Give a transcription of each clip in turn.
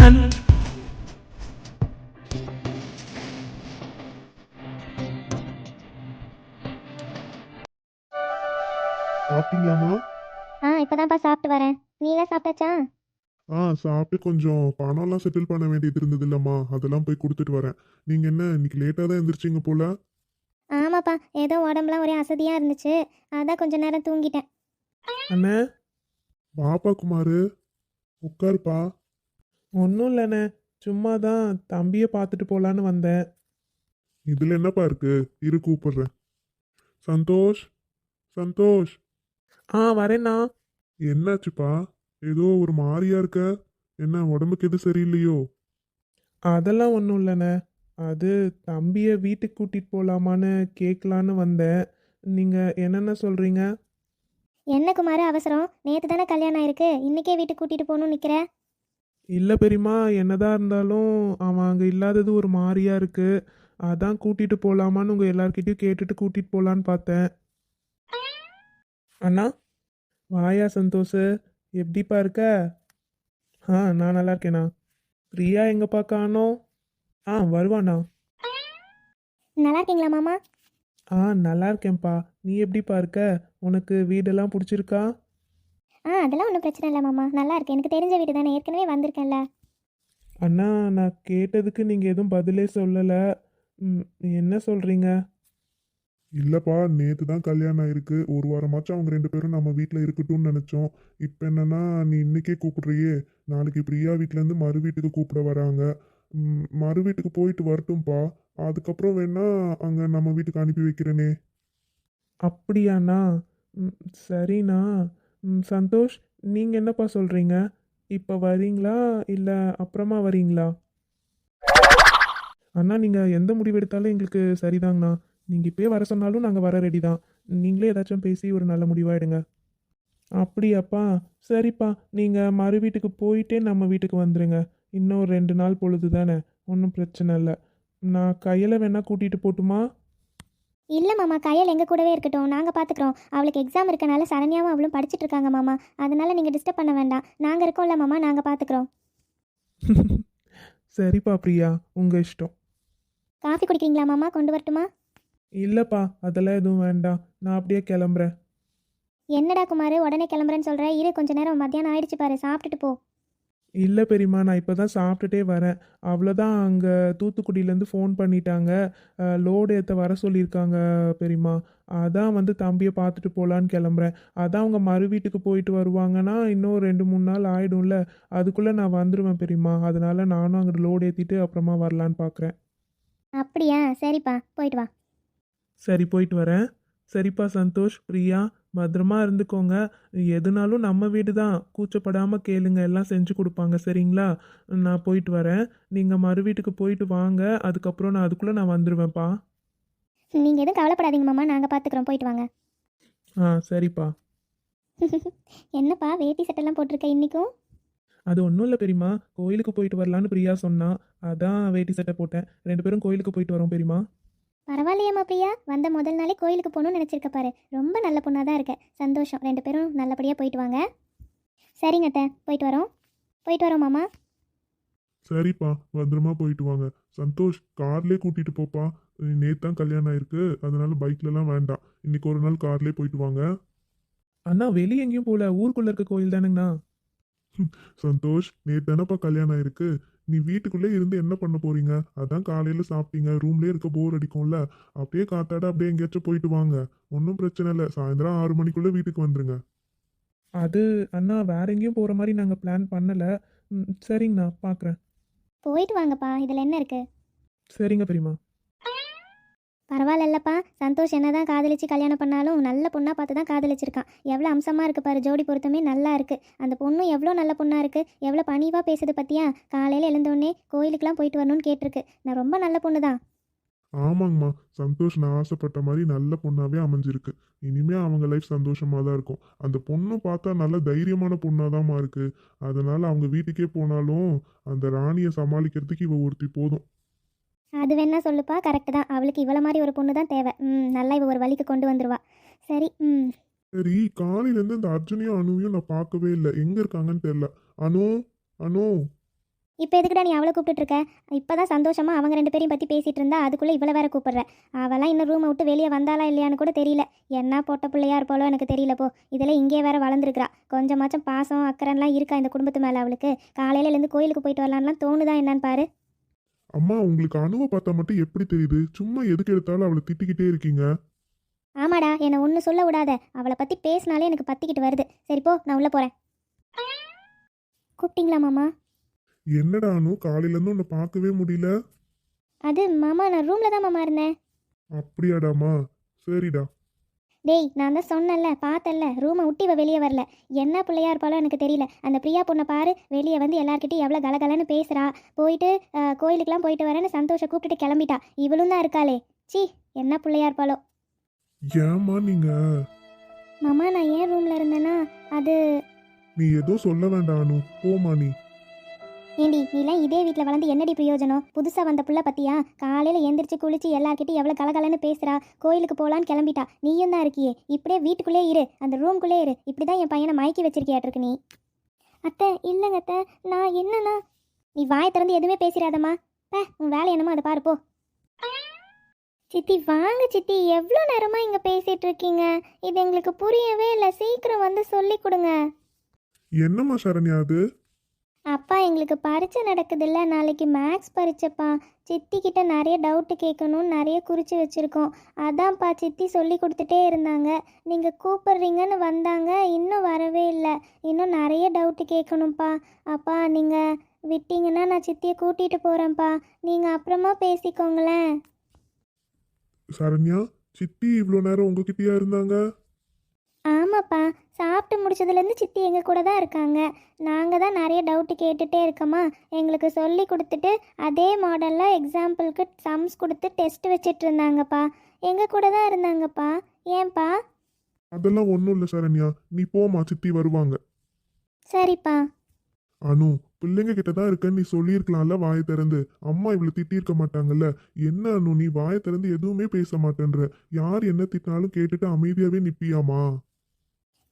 கண்ணன். சாப்பிட்டீங்களாம்மா? இப்போதான்ப்பா சாப்பிட்டு வரேன். நீலாம் சாப்பிட்டாச்சா? சாப்பிட்டு கொஞ்சம் பணம்லாம் செட்டில் பண்ண வேண்டியது இருந்தது இல்லம்மா, அதெல்லாம் போய் கொடுத்துட்டு வரேன். நீங்க என்ன இன்னைக்கு லேட்டாக தான் எந்திரிச்சிங்க போல? ஆமாப்பா, ஏதோ உடம்புலாம் ஒரே அசதியாக இருந்துச்சு. அதான் கொஞ்ச நேரம் தூங்கிட்டேன். அண்ணே, பாப்பா குமாரு, உட்காருப்பா. ஒன்றும் இல்லைண்ணே, சும்மா தான் தம்பியை பார்த்துட்டு போகலான்னு வந்தேன். இதுல என்னப்பா இருக்கு? இரு கூப்பிடுறேன். சந்தோஷ், சந்தோஷ். வரேண்ணா. என்னாச்சுப்பா? ஏதோ ஒரு மாதிரியா இருக்க. என்ன உடம்புக்கு எது சரியில்லையோ? அதெல்லாம் ஒன்றும் இல்லைண்ணே, அது தம்பியை வீட்டுக்கு கூட்டிகிட்டு போகலாமான்னு கேட்கலான்னு வந்தேன். நீங்கள் என்னென்ன சொல்கிறீங்க? என்ன குமார் அவசரம்? நேற்று தானே கல்யாணம் ஆயிருக்கு, இன்னைக்கே வீட்டுக்கு கூட்டிகிட்டு போகணும்னு நிற்கிற? இல்லை பெரியம்மா, என்னதான் இருந்தாலும் அவன் அங்கே இல்லாதது ஒரு மாதிரியா இருக்குது. அதான் கூட்டிகிட்டு போகலாமான்னு உங்கள் எல்லார்கிட்டையும் கேட்டுட்டு கூட்டிகிட்டு போகலான்னு பார்த்தேன். அண்ணா, வாயா சந்தோஷ், எப்படிப்பா இருக்க? நான் நல்லா இருக்கேண்ணா. பிரியா எங்கப்பா காணோம்? வருவாண்ணா. நல்லா இருக்கீங்களா மாமா? நல்லா இருக்கேன்ப்பா. நீ எப்படிப்பா இருக்க? உனக்கு வீடெல்லாம் பிடிச்சிருக்கா? அதெல்லாம் ஒன்றும் பிரச்சனை இல்லை மாமா, நல்லா இருக்கு. எனக்கு தெரிஞ்ச வீடு தானே, ஏற்கனவே வந்திருக்கேன்ல. அண்ணா, நான் கேட்டதுக்கு நீங்கள் எதுவும் பதிலே சொல்லலை. என்ன சொல்கிறீங்க? இல்லப்பா, நேத்து தான் கல்யாணம் ஆயிருக்கு. ஒரு வாரமாச்சும் அவங்க ரெண்டு பேரும் நம்ம வீட்டில் இருக்கட்டும்னு நினைச்சோம். இப்போ என்னன்னா, நீ இன்னைக்கே கூப்பிடுறியே. நாளைக்கு பிரியா வீட்டிலேருந்து மறு வீட்டுக்கு கூப்பிட வராங்க. மறு வீட்டுக்கு போயிட்டு வரட்டும்ப்பா. அதுக்கப்புறம் வேணா அங்கே நம்ம வீட்டுக்கு அனுப்பி வைக்கிறேனே. அப்படியாண்ணா? சரிண்ணா. சந்தோஷ், நீங்கள் என்னப்பா சொல்கிறீங்க? இப்போ வரீங்களா இல்லை அப்புறமா வரீங்களா? அண்ணா, நீங்கள் எந்த முடிவு எடுத்தாலும் எங்களுக்கு சரிதாங்கண்ணா. நீங்கள் இப்போயே வர சொன்னாலும் நாங்கள் வர ரெடி தான். நீங்களே ஏதாச்சும் பேசி ஒரு நல்ல முடிவாக எடுங்க. அப்படியாப்பா? சரிப்பா, நீங்கள் மறு வீட்டுக்கு போயிட்டே நம்ம வீட்டுக்கு வந்துடுங்க. இன்னும் ஒரு 2 நாள் பொழுது தானே, ஒன்றும் பிரச்சனை இல்லை. நான் கையில் வேணா கூட்டிகிட்டு போட்டுமா? இல்லை மாமா, கையல் எங்கள் கூடவே இருக்கட்டும், நாங்கள் பார்த்துக்குறோம். அவளுக்கு எக்ஸாம் இருக்கனால சரண்யாவும் அவளும் படிச்சுட்டு இருக்காங்க மாமா. அதனால நீங்கள் டிஸ்டர்ப் பண்ண வேண்டாம். நாங்கள் இருக்கோம்ல மாமா, நாங்கள் பார்த்துக்குறோம். சரிப்பா பிரியா, உங்கள் இஷ்டம். காஃபி குடிக்கிறீங்களா மாமா? கொண்டு வரட்டுமா? இல்லைப்பா, அதெல்லாம் எதுவும் வேண்டாம். நான் அப்படியே கிளம்புறேன். என்னடா குமார், உடனே கிளம்புறேன்னு சொல்கிற? இரு, கொஞ்ச நேரம், மத்தியானம் ஆயிடுச்சு பாரு, சாப்பிட்டுட்டு போ. இல்லை பெரியம்மா, நான் இப்போ தான் சாப்பிட்டுட்டே வரேன். அவ்வளோதான், அங்கே தூத்துக்குடியிலேருந்து ஃபோன் பண்ணிட்டாங்க. லோடு ஏற்ற வர சொல்லியிருக்காங்க பெரியம்மா. அதான் வந்து தம்பியை பார்த்துட்டு போகலான்னு கிளம்புறேன். அதான் அவங்க மறு வீட்டுக்கு போயிட்டு வருவாங்கன்னா இன்னும் 2-3 நாள் ஆகிடும்ல. அதுக்குள்ளே நான் வந்துடுவேன் பெரியம்மா. அதனால நானும் அங்கே லோடு ஏற்றிட்டு அப்புறமா வரலான்னு பார்க்குறேன். அப்படியா? சரிப்பா, போயிட்டு வா. சரி, போயிட்டு வரேன். சரிப்பா சந்தோஷ், பிரியா, பத்திரமா இருந்துக்கோங்க. எதுனாலும் நம்ம வீடு தான், கூச்சப்படாமல் கேளுங்க, எல்லாம் செஞ்சு கொடுப்பாங்க. சரிங்களா? நான் போயிட்டு வரேன். நீங்கள் மறு வீட்டுக்கு போயிட்டு வாங்க. அதுக்கப்புறம் அதுக்குள்ளே நான் வந்துடுவேன்ப்பா. நீங்கள் எதுவும் கவலைப்படாதீங்க மாமா, நாங்கள் பார்த்துக்குறோம், போயிட்டு வாங்க. சரிப்பா. என்னப்பா வேட்டி சட்டெல்லாம் போட்டிருக்க இன்றைக்கும்? அது ஒன்றும் இல்லை பெரியம்மா, கோயிலுக்கு போயிட்டு வரலான்னு பிரியா சொன்னா, அதான் வேட்டி சட்டை போட்டேன். 2 பேரும் கோயிலுக்கு போயிட்டு வரோம் பெரியம்மா. பரவாயில்லையாம்மா பிரியா, வந்த முதல் நாளே கோயிலுக்கு போகணும்னு நினச்சிருக்க பாரு. ரொம்ப நல்ல பொண்ணாக தான் இருக்க. சந்தோஷம், 2 பேரும் நல்லபடியாக போயிட்டு வாங்க. சரிங்க அத்தை, போயிட்டு வரோம். போயிட்டு வரோம் மாமா. சரிப்பா, பத்திரமா போயிட்டு வாங்க. சந்தோஷ், கார்லேயே கூட்டிட்டு போப்பா. நேத்து தான் கல்யாணம் ஆயிருக்கு, அதனால பைக்லலாம் வேண்டாம். இன்னைக்கு ஒரு நாள் கார்லேயே போயிட்டு வாங்க. அண்ணா, வெளியே எங்கேயும் போகல, ஊருக்குள்ளே இருக்க கோயில் தானுங்கண்ணா. சந்தோஷ், நேத்து தானப்பா கல்யாணம் ஆயிருக்கு. நீ வீட்டுக்குள்ளே இருந்து என்ன பண்ண போறீங்க? அதான் காலையில சாப்பிட்டீங்க, ரூம்லயே இருக்க போர் அடிக்கும்ல. அப்படியே காத்தாட அப்படியே எங்கேயாச்சும் போயிட்டு வாங்க. ஒன்றும் பிரச்சனை இல்லை, சாயந்தரம் 6 மணிக்குள்ள வீட்டுக்கு வந்துருங்க. அது அண்ணா, வேற எங்கேயும் போகிற மாதிரி நாங்கள் பிளான் பண்ணலை. சரிங்கண்ணா, பார்க்குறேன். போயிட்டு வாங்கப்பா, இதில் என்ன இருக்குது? சரிங்க பெரியம்மா. பரவாயில்லப்பா, சந்தோஷ் என்னதான் காதலிச்சு கல்யாணம் பண்ணாலும் நல்ல பொண்ணாக பார்த்து தான் காதலிச்சிருக்கான். எவ்வளோ அம்சமாக இருக்குது பாரு, ஜோடி பொருத்தமே நல்லா இருக்குது. அந்த பொண்ணும் எவ்வளோ நல்ல பொண்ணாக இருக்குது, எவ்வளோ பணிவாக பேசுது பற்றியா? காலையில் எழுந்தோடனே கோயிலுக்கெலாம் போயிட்டு வரணும்னு கேட்டிருக்கு. நான் ரொம்ப நல்ல பொண்ணு தான். ஆமாங்கம்மா, சந்தோஷ் நான் ஆசைப்பட்ட மாதிரி நல்ல பொண்ணாவே அமைஞ்சிருக்கு. இனிமே அவங்க லைஃப் சந்தோஷமா தான் இருக்கும். அந்த பொண்ணும் பார்த்தா நல்ல தைரியமான பொண்ணாதாம்மா இருக்கு. அதனால அவங்க வீட்டுக்கே போனாலும் அந்த ராணியை சமாளிக்கிறதுக்கு இவ ஒருத்தி போதும். அது வேணா சொல்லுப்பா, கரெக்டு தான். அவளுக்கு இவ்வளோ மாதிரி ஒரு பொண்ணு தான் தேவை. நல்லா இவ ஒரு வழிக்கு கொண்டு வந்துருவா. சரி. சரி, காலையிலேருந்து இந்த அர்ஜுனையும் அனுவையும் நான் பார்க்கவே இல்லை. எங்க இருக்காங்கன்னு தெரியல. அனு, அனு. இப்போ எதுக்குடா நீ அவளை கூப்பிட்டுட்டு இருக்க? இப்போதான் சந்தோஷமா அவங்க 2 பேரையும் பற்றி பேசிகிட்டு இருந்தா அதுக்குள்ளே இவ்வளோ வேற கூப்பிடுற. அவளாம் இன்னும் ரூமை விட்டு வெளியே வந்தாளா இல்லையான்னு கூட தெரியல. என்ன போட்ட பிள்ளையா இருப்பாளோ எனக்கு தெரியல போ. இதில் இங்கே வேற வளர்ந்துருக்குறா. கொஞ்சமாச்சும் பாசம் அக்கறைலாம் இருக்கா இந்த குடும்பத்து மேலே அவளுக்கு? காலையில எழுந்து கோயிலுக்கு போயிட்டு வரலான்லாம் தோணுதா என்னன்னு பாரு. அம்மா உங்களுக்கு அணுவை பார்த்தா மட்டும் எப்படி தெரியுது? சும்மா எதுக்கு எடுத்தாலும் அவளை திட்டிக்கிட்டே இருக்கீங்க. ஆமாடா, என்னை ஒன்று சொல்ல விடாத. அவளை பற்றி பேசினாலே எனக்கு பற்றிக்கிட்டு வருது. சரி போ, நான் உள்ளே போகிறேன். கூப்பிட்டீங்களா மாமா? என்னடா அனு, காலையிலேருந்து உன்னை பார்க்கவே முடியல. அது மாமா, நான் ரூமில் தான் மாமா இருந்தேன். அப்படியாடாமா, சரிடா. டேய், நான் தான் சொன்னேன்ல, பார்த்தல்ல, ரூமை விட்டு இவ வெளியே வரல. என்ன பிள்ளையா இருப்பாளோ எனக்கு தெரியல. அந்த பிரியா பொண்ணை பாரு, வெளியே வந்து எல்லார்கிட்டையும் எவ்வளோ கலகலன்னு பேசுகிறா. போயிட்டு கோயிலுக்கெலாம் போயிட்டு வரேன்னு சந்தோஷம் கூப்பிட்டுட்டு கிளம்பிட்டா. இவளும் தான் இருக்காளே. சி, என்ன பிள்ளையா இருப்பாளோ. ஏம்மா நீங்க? மாமா, நான் ஏன் ரூமில் இருந்தேன்னா அது... நீ ஏதோ சொல்ல வேண்டாம் அனு, போமா நீ. ஏண்டி, நீலாம் இதே வீட்டில் வளர்ந்து என்னடி பிரயோஜனம்? புதுசாக வந்த புள்ள பற்றியா? காலையில் எந்திரிச்சு குளிச்சு எல்லார்கிட்டையும் எவ்வளோ கலகலன்னு பேசுகிறா. கோயிலுக்கு போகலான்னு கிளம்பிட்டா. நீயும் தான் இருக்கியே. இப்படியே வீட்டுக்குள்ளே இரு, அந்த ரூம்குள்ளே இரு. இப்படி தான் என் பையனை மயக்கி வச்சிருக்கியாட்டிருக்கு நீ. அத்தை, இல்லைங்க அத்தை, நான் என்னன்னா... நீ வாயை திறந்து எதுவுமே பேசிடாதம்மா. உன் வேலை என்னமோ அதை பாரு போ. சித்தி, வாங்க சித்தி. எவ்வளோ நேரமாக இங்கே பேசிகிட்டு இருக்கீங்க? இது எங்களுக்கு புரியவே இல்லை. சீக்கிரம் வந்து சொல்லி கொடுங்க. என்னம்மா சரண்யா அது? அப்பா, எங்களுக்கு பரீட்சை நடக்குதுல்ல, நாளைக்கு மேக்ஸ் பரீட்சைப்பா. சித்தி கிட்ட நிறைய டவுட்டு கேட்கணும்னு நிறைய குறித்து வச்சுருக்கோம். அதான்ப்பா சித்தி சொல்லி கொடுத்துட்டே இருந்தாங்க. நீங்கள் கூப்பிட்றீங்கன்னு வந்தாங்க, இன்னும் வரவே இல்லை. இன்னும் நிறைய டவுட்டு கேட்கணும்ப்பா. அப்பா, நீங்கள் விட்டீங்கன்னா நான் சித்தியை கூட்டிகிட்டு போகிறேன்ப்பா. நீங்கள் அப்புறமா பேசிக்கோங்களேன். சரண்யா, சித்தி இவ்வளோ நேரம் உங்ககிட்டயா இருந்தாங்க? ஆமாப்பா, சாப்பிட்டு முடிச்சதுலேருந்து சித்தி எங்கள் கூட தான் இருக்காங்க. நாங்கள் தான் நிறைய டவுட்டு கேட்டுகிட்டே இருக்கோமா. எங்களுக்கு சொல்லி கொடுத்துட்டு அதே மாடலில் எக்ஸாம்பிளுக்கு சம்ஸ் கொடுத்து டெஸ்ட் வச்சிட்டு இருந்தாங்கப்பா. எங்கள் கூட தான் இருந்தாங்கப்பா. ஏன்பா? அதெல்லாம் ஒன்றும் இல்லை சரண்யா, நீ போமா, சித்தி வருவாங்க. சரிப்பா. அனு, பிள்ளைங்க கிட்ட தான் இருக்கன்னு நீ சொல்லியிருக்கலாம்ல வாயை திறந்து. அம்மா இவ்வளோ திட்டியிருக்க மாட்டாங்கல்ல. என்ன அனு, நீ வாயை திறந்து எதுவுமே பேச மாட்டேன்ற. யார் என்ன திட்டினாலும் கேட்டுட்டு அமைதியாகவே நிற்பியாமா?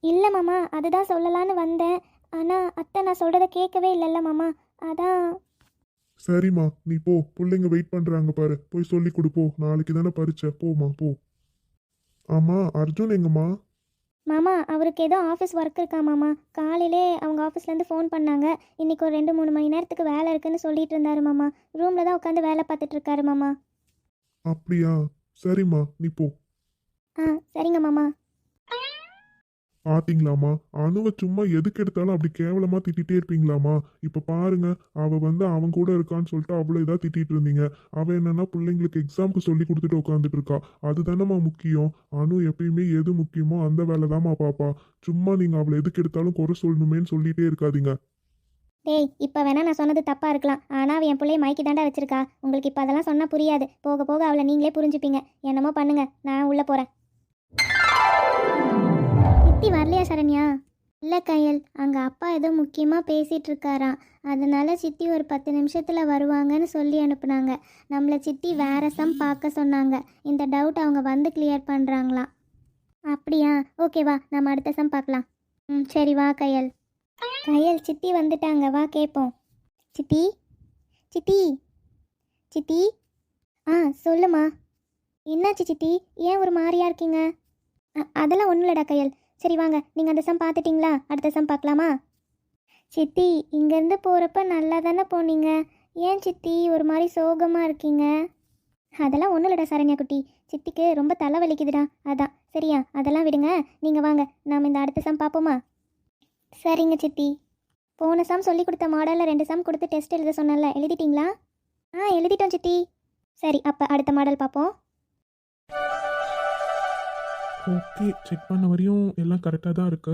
இல்லை மாமா, அதுதான் சொல்லலான்னு வந்தேன். ஆனால் அத்தை நான் சொல்கிறத கேட்கவே இல்லைல்ல மாமா, அதான். சரிம்மா, நீ போ. பிள்ளைங்க வெயிட் பண்ணுறாங்க பாரு, போய் சொல்லி கொடுப்போ. நாளைக்கு தானே பரீட்சை, போமா போ. ஆமாம், அர்ஜுன் எங்கம்மா? மாமா, அவருக்கு ஏதோ ஆஃபீஸ் ஒர்க் இருக்கா மாமா. காலையிலே அவங்க ஆஃபீஸ்லேருந்து ஃபோன் பண்ணாங்க. இன்றைக்கி ஒரு 2-3 மணி நேரத்துக்கு வேலை இருக்குன்னு சொல்லிட்டு இருந்தாரு மாமா. ரூமில் தான் உட்காந்து வேலை பார்த்துட்டு இருக்காரு மாமா. அப்படியா, சரிம்மா, நீ போ. சரிங்க மாமா. பாத்தீங்களாமா, அணுவை சும்மா எதுக்கு எடுத்தாலும் அப்படி கேவலமா திட்டிகிட்டே இருப்பீங்களாமா? இப்ப பாருங்க, அவ வந்து அவன் கூட இருக்கான்னு சொல்லிட்டு அவ்வளோ இதாக திட்டிட்டு இருந்தீங்க. அவ என்னன்னா பிள்ளைங்களுக்கு எக்ஸாமுக்கு சொல்லி கொடுத்துட்டு உட்காந்துட்டு இருக்கா. அதுதானம்மா முக்கியம். அணு எப்பயுமே எது முக்கியமோ அந்த வேலை தாம்மா பாப்பா. சும்மா நீங்க அவளை எதுக்கு எடுத்தாலும் குறை சொல்லணுமேன்னு சொல்லிட்டே இருக்காதீங்க. டேய், இப்போ வேணா நான் சொன்னது தப்பாக இருக்கலாம். ஆனால் அவள் என் பிள்ளைய மைக்கி தாண்டா வச்சிருக்கா. உங்களுக்கு இப்போ அதெல்லாம் சொன்னால் புரியாது. போக போக அவளை நீங்களே புரிஞ்சுப்பீங்க. என்னமோ பண்ணுங்க, நான் உள்ளே போகிறேன். சித்தி வரலையா சரண்யா? இல்லை கையல், அங்கே அப்பா ஏதோ முக்கியமாக பேசிகிட்டு இருக்காராம். அதனால சித்தி ஒரு 10 நிமிஷத்தில் வருவாங்கன்னு சொல்லி அனுப்புனாங்க. நம்மளை சித்தி வேற சம் பார்க்க சொன்னாங்க. இந்த டவுட் அவங்க வந்து கிளியர் பண்ணுறாங்களாம். அப்படியா? ஓகேவா, நம்ம அடுத்த சம் பார்க்கலாம். சரி வா கையல். கையல், சித்தி வந்துட்டாங்க, வா கேட்போம். சித்தி, சித்தி, சித்தி. சொல்லுமா. என்னாச்சு சித்தி? ஏன் ஒரு மாதிரியா இருக்கீங்க? அதெல்லாம் ஒன்றும் இல்லடா கையல். சரி வாங்க, நீங்கள் அந்த சம் பார்த்துட்டிங்களா? அடுத்த சம் பார்க்கலாமா? சித்தி, இங்கேருந்து போகிறப்ப நல்லா தானே போனீங்க. ஏன் சித்தி ஒரு மாதிரி சோகமாக இருக்கீங்க? அதெல்லாம் ஒன்றும் இல்லடா சரண்யா குட்டி. சித்திக்கு ரொம்ப தலை வலிக்குதுடா, அதான். சரியா, அதெல்லாம் விடுங்க. நீங்கள் வாங்க, நாம் இந்த அடுத்த சம் பார்ப்போமா? சரிங்க சித்தி. போன சம் சொல்லி கொடுத்த மாடலில் 2 சம் கொடுத்து டெஸ்ட் எழுத சொன்னல, எழுதிட்டிங்களா? எழுதிட்டோம் சித்தி. சரி, அப்போ அடுத்த மாடல் பார்ப்போம். ஓகே, செக் பண்ண வரையும் எல்லாம் கரெக்டாக தான் இருக்கு.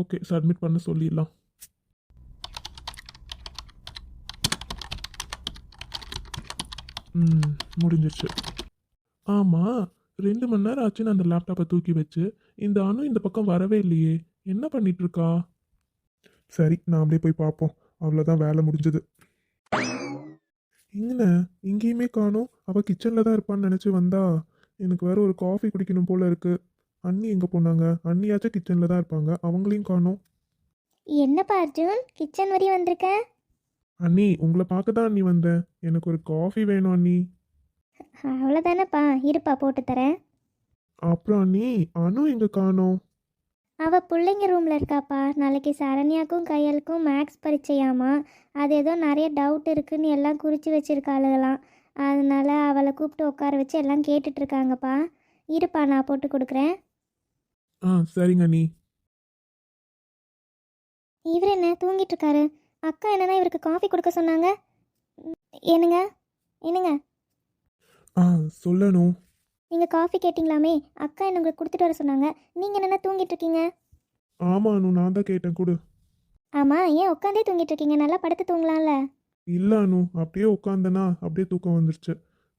ஓகே, சப்மிட் பண்ண சொல்லிடலாம். முடிஞ்சிருச்சு. ஆமாம், 2 மணி நேரம் ஆச்சுன்னு அந்த லேப்டாப்பை தூக்கி வச்சு இந்த அணு இந்த பக்கம் வரவே இல்லையே. என்ன பண்ணிட்டு இருக்கா? சரி, நாமளே போய் பார்ப்போம். அவ்வளோதான், வேலை முடிஞ்சது. என்ன இங்கேயுமே காணோம்? அவள் கிச்சனில் தான் இருப்பான்னு நினச்சி வந்தா. எனக்கு வேற ஒரு காஃபி குடிக்கணும் போல இருக்கு. அண்ணி எங்கே போனாங்க? அண்ணியாச்சும் கிச்சனில் தான் இருப்பாங்க, அவங்களையும் காணோம். என்னப்பா அர்ஜுன், கிச்சன் வரையும் வந்திருக்க? அண்ணி உங்களை பார்க்க தான் அண்ணி வந்தேன். எனக்கு ஒரு காஃபி வேணும் அண்ணி. அவ்வளோதானேப்பா, இருப்பா போட்டு தரேன். அப்புறம் அண்ணி, அனு எங்க காணோம்? அவள் பிள்ளைங்க ரூமில் இருக்காப்பா. நாளைக்கு சரண்யாக்கும் கையலுக்கும் மேக்ஸ் பரீட்சையாமா. அது ஏதோ நிறைய டவுட் இருக்குன்னு எல்லாம் குறித்து வச்சுருக்காளுகளாம். அதனால அவளை கூப்பிட்டு உட்கார வச்சு எல்லாம் கேட்டுட்ருக்காங்கப்பா. இருப்பா, நான் போட்டு கொடுக்குறேன். சரிங்க அண்ணி. இவர் என்ன தூங்கிட்டு இருக்காரு? அக்கா என்னன்னா இவருக்கு காஃபி கொடுக்க சொன்னாங்க. என்னங்க என்னங்க, சொல்லணும். நீங்கள் காஃபி கேட்டிங்களாமே, அக்கா என்ன உங்களுக்கு கொடுத்துட்டு வர சொன்னாங்க. நீங்கள் என்னென்ன தூங்கிட்டு இருக்கீங்க? ஆமா அனு, நான் தான் கேட்டேன் கொடு. ஆமாம், ஏன் உட்காந்தே தூங்கிட்டு இருக்கீங்க? நல்லா படுத்து தூங்கலாம்ல. இல்லை அனு, அப்படியே உட்காந்தனா அப்படியே தூக்கம் வந்துருச்சு.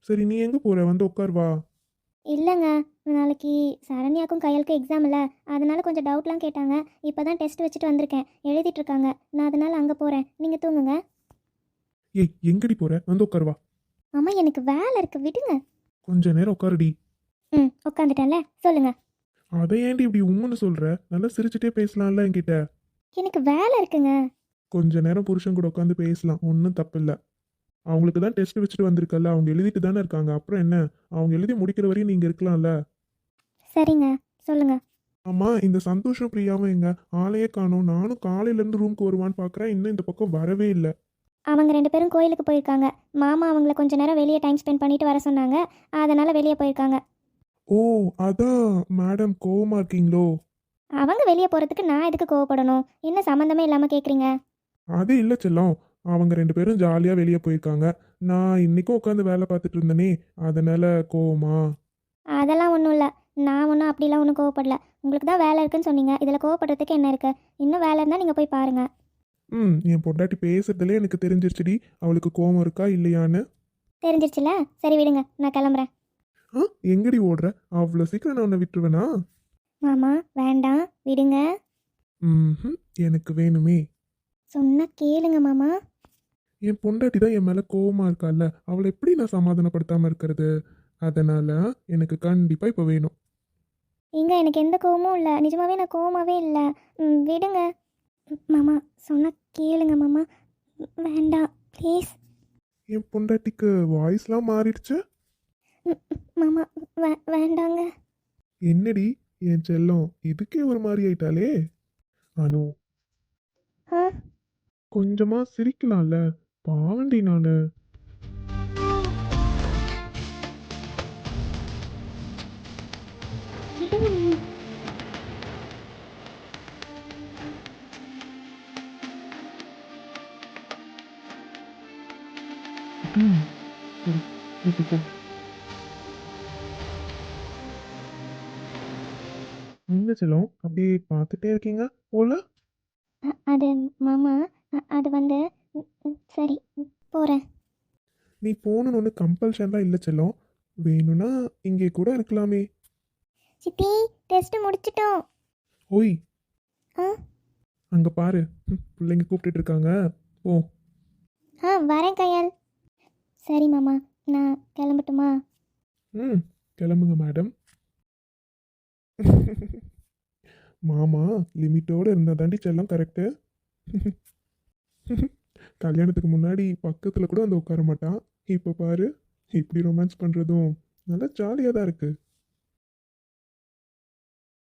சரி நீ எங்கே போகிற, வந்து உட்கார் வா. இல்லைங்க, நாளைக்கு சரண்யாக்கும் கையலுக்கும் எக்ஸாம் இல்லை, அதனால கொஞ்சம் டவுட்லாம் கேட்டாங்க. இப்போ தான் டெஸ்ட் வச்சுட்டு வந்திருக்கேன், எழுதிட்டு இருக்காங்க. நான் அதனால் அங்கே போகிறேன், நீங்கள் தூங்குங்க. ஏய் எங்கடி போகிற, வந்து உட்கார் வா. அம்மா எனக்கு வேலை இருக்குது, விடுங்க. கொஞ்ச நேரம் உட்காருடி. ம், உட்காந்துட்டேன்ல, சொல்லுங்கள். அதை ஏன்டி இப்படி உம்முன்னு சொல்கிற? நல்லா சிரிச்சுட்டே பேசலாம்ல என்கிட்ட. எனக்கு வேலை இருக்குங்க. கொஞ்ச நேரம் புருஷன் கூட உட்காந்து பேசலாம், ஒன்றும் தப்பில்லை. அவங்களுக்கு தான் டெஸ்ட் வச்சுட்டு வந்திருக்கல, அவங்க எழுதிட்டு தானே இருக்காங்க. அப்புறம் என்ன, அவங்க எழுதி முடிக்கிற வரையும் நீங்கள் இருக்கலாம்ல. சரிங்க, சொல்லுங்கள். ஆமாம், இந்த சந்தோஷம் பிரியாவும் எங்க ஆளையே காணோம். நானும் காலையிலேருந்து ரூமுக்கு வருவான்னு பார்க்குறேன், இன்னும் இந்த பக்கம் வரவே இல்லை. அவங்க 2 பேரும் கோயிலுக்கு போயிருக்காங்க. மாமா அவங்கள கொஞ்ச நேரம் வெளியே டைம் ஸ்பெண்ட் பண்ணிட்டு வர சொன்னாங்க, அதனால் வெளியே போயிருக்காங்க. ஓ, அதான் மேடம் கோவமா இருக்கீங்களோ? அவங்க வெளியே போகிறதுக்கு நான் எதுக்கு கோவப்படணும்? என்ன சம்மந்தமே இல்லாமல் கேட்குறீங்க? அது இல்லை செல்லம், அவங்க 2 பேரும் ஜாலியாக வெளியே போயிருக்காங்க. நான் இன்னைக்கும் உட்காந்து வேலை பார்த்துட்டு இருந்தேனே, அதனால கோவமா? அதெல்லாம் ஒன்றும் இல்லை. நான் ஒன்றும் அப்படிலாம் ஒன்றும் கோவப்படல. உங்களுக்கு தான் வேலை இருக்குன்னு சொன்னீங்க, இதில் கோவப்படுறதுக்கு என்ன இருக்குது? இன்னும் வேலை இருந்தால் நீங்கள் போய் பாருங்கள். என் பொண்டாட்டி பேசுறதுலே எனக்கு தெரிஞ்சிருச்சுடி, அவளுக்கு கோவம் இருக்கா இல்லையான்னு. தெரிஞ்சிருச்சுல, சரி விடுங்க, நான் கிளம்புறேன். எங்கடி ஓடுற? அவ்வளோ சீக்கிரம் நான் உன்னை விட்டுருவேனா? மாமா வேண்டாம், விடுங்க. ம், எனக்கு வேணுமே. சொன்னா கேளுங்க மாமா. என் பொண்டாட்டி தான் என் மேலே கோவமா இருக்கால, அவளை எப்படி நான் சமாதானப்படுத்தாமல் இருக்கிறது? அதனால எனக்கு கண்டிப்பாக இப்போ வேணும். இங்க எனக்கு எந்த கோவமும் இல்லை, நிஜமாவே நான் கோவமாவே இல்லை. விடுங்க. மாமா சொன்னா கேளுங்க மாமா. வேண்டாம் ப்ளீஸ். என் பொண்டாட்டிக்கு வாய்ஸ்லாம் மாறிடுச்சு. மாமா வேண்டாங்க. என்னடி என் செல்லம், இதுக்கே ஒரு மாதிரி ஆயிட்டாலே. அனு, ஆ கொஞ்சமா சிரிக்கலாம்ல, பாவண்டி நானு. சரி, வீட்டுக்கு போ. என்ன செல்லம் அப்படியே பார்த்துட்டே இருக்கீங்க போல? அது மாமா, அது வந்து சரி, போகிறேன். நீ போகணுன்னு ஒன்று கம்பல்ஷன்லாம் இல்லை செல்லம், வேணும்னா இங்கே கூட இருக்கலாமே. சித்தி, டெஸ்ட் முடிச்சிட்டோம். ஓய், ஆ அங்கே பாரு, பிள்ளைங்க கூப்பிட்டுட்டு இருக்காங்க, ஓ. வரேன் கையால். சரி மாமா, நான் கிளம்பட்டுமா? கிளம்புங்க மேடம். மாமா லிமிட்டோடு இருந்தால் தாண்டி செல்லம் கரெக்டு. கல்யாணத்துக்கு முன்னாடி பக்கத்தில் கூட வந்து உட்கார மாட்டான், இப்போ பாரு இப்படி ரொமான்ஸ் பண்ணுறதும் நல்லா ஜாலியாக தான் இருக்குது.